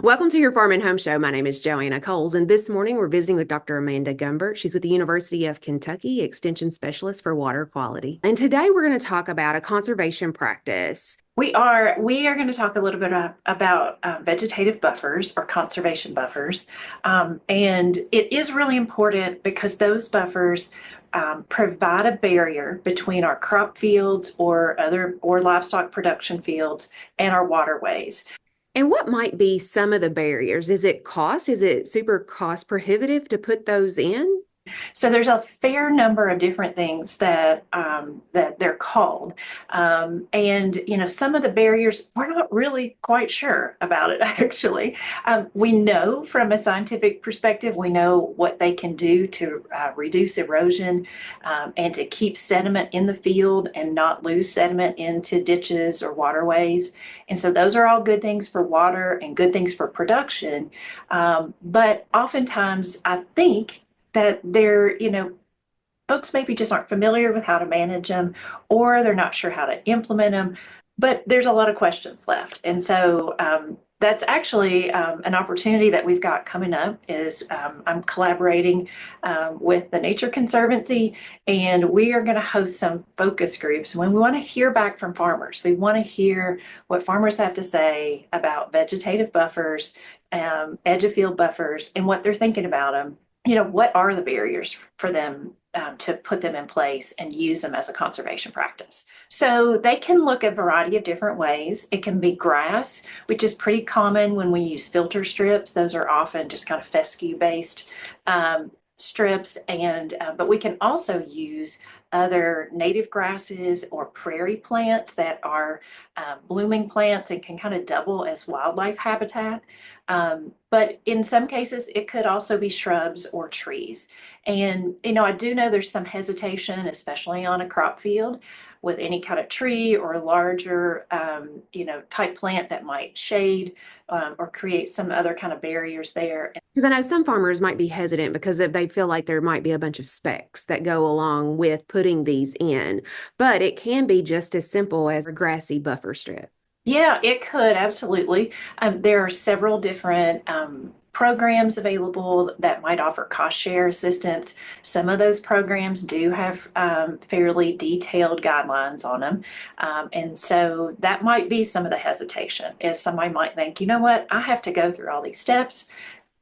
Welcome to your Farm and Home Show. My name is Joanna Coles, and this morning we're visiting with Dr. Amanda Gumbert. She's with the University of Kentucky, Extension Specialist for Water Quality. And today we're going to talk about a conservation practice. We are going to talk a little bit about vegetative buffers or conservation buffers. And it is really important because those buffers provide a barrier between our crop fields or livestock production fields and our waterways. And what might be some of the barriers? Is it cost? Is it super cost prohibitive to put those in? So there's a fair number of different things that they're called, and some of the barriers we're not really quite sure about it. Actually, we know from a scientific perspective, we know what they can do to reduce erosion and to keep sediment in the field and not lose sediment into ditches or waterways. And so those are all good things for water and good things for production. But oftentimes, I think that folks maybe just aren't familiar with how to manage them, or they're not sure how to implement them, but there's a lot of questions left. And so that's actually an opportunity that we've got coming up is I'm collaborating with the Nature Conservancy, and we are going to host some focus groups when we want to hear back from farmers. We want to hear what farmers have to say about vegetative buffers, edge of field buffers, and what they're thinking about them. What are the barriers for them to put them in place and use them as a conservation practice? So they can look a variety of different ways. It can be grass, which is pretty common when we use filter strips. Those are often just kind of fescue-based strips, but we can also use other native grasses or prairie plants that are blooming plants and can kind of double as wildlife habitat. But in some cases, it could also be shrubs or trees. And, I do know there's some hesitation, especially on a crop field, with any kind of tree or larger, type plant that might shade or create some other kind of barriers there. Because I know some farmers might be hesitant because if they feel like there might be a bunch of specs that go along with putting these in, but it can be just as simple as a grassy buffer strip. Yeah, it could, absolutely. There are several different programs available that might offer cost share assistance. Some of those programs do have fairly detailed guidelines on them. And so that might be some of the hesitation is somebody might think, you know what, I have to go through all these steps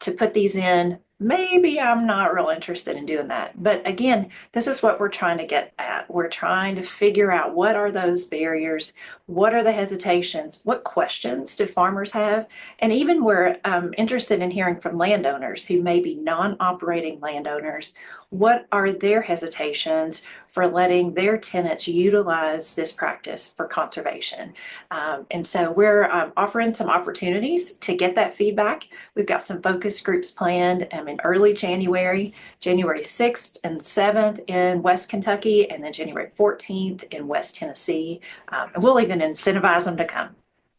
to put these in. Maybe I'm not real interested in doing that. But again, this is what we're trying to get at. We're trying to figure out what are those barriers, what are the hesitations, what questions do farmers have? And even we're interested in hearing from landowners who may be non-operating landowners. What are their hesitations for letting their tenants utilize this practice for conservation? And so we're offering some opportunities to get that feedback. We've got some focus groups planned in early January, January 6th and 7th in West Kentucky, and then January 14th in West Tennessee. And we'll even incentivize them to come.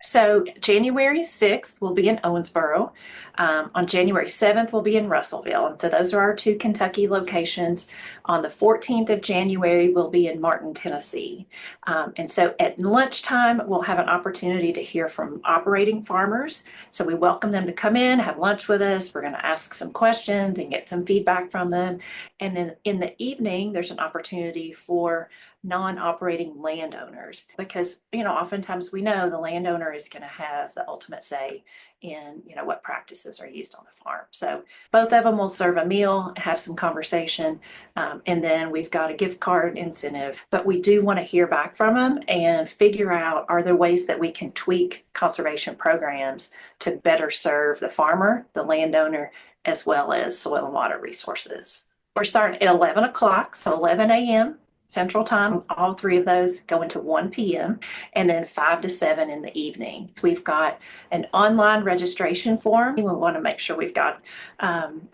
So January 6th will be in Owensboro. On January 7th, we'll be in Russellville. And so those are our two Kentucky locations. On the 14th of January, we'll be in Martin, Tennessee. And so at lunchtime, we'll have an opportunity to hear from operating farmers. So we welcome them to come in, have lunch with us. We're going to ask some questions and get some feedback from them. And then in the evening, there's an opportunity for non-operating landowners because oftentimes we know the landowner is going to have the ultimate say in what practices are used on the farm. So both of them will serve a meal, have some conversation, and then we've got a gift card incentive. But we do want to hear back from them and figure out, are there ways that we can tweak conservation programs to better serve the farmer, the landowner, as well as soil and water resources. We're starting at 11 o'clock, so 11 a.m. Central Time. All three of those go into 1 p.m. and then 5 to 7 in the evening. We've got an online registration form. We want to make sure we've got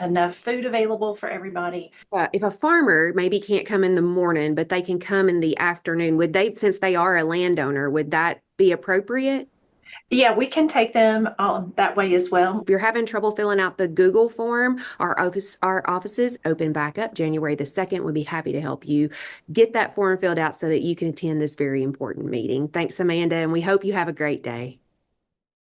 enough food available for everybody. If a farmer maybe can't come in the morning, but they can come in the afternoon, would they, since they are a landowner, would that be appropriate? Yeah, we can take them that way as well. If you're having trouble filling out the Google form, our offices open back up January the 2nd. We'd be happy to help you get that form filled out so that you can attend this very important meeting. Thanks, Amanda, and we hope you have a great day.